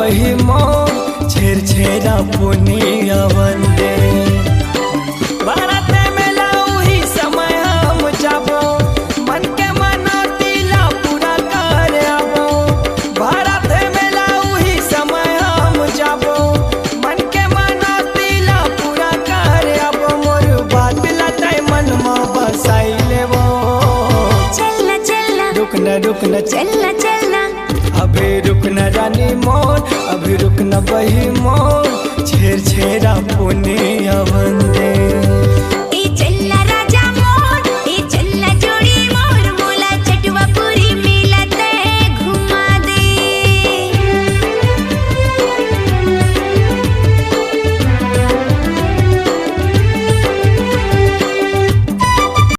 बही मोर छेर छेरा पुनिया वंदे भारत में लाऊ ही समय हम जाबो मन के मनोतीला पूरा कर आबो भारत में लाऊ ही समय हम जाबो मन के मनोतीला पूरा कर आबो मोर बात लताई मन में बसाई लेबो चलना चलना रुकना चलना चलना अभी रुकना रानी मोर अभी रुकना बही मोर छेर छेरा पुनिया वंदे।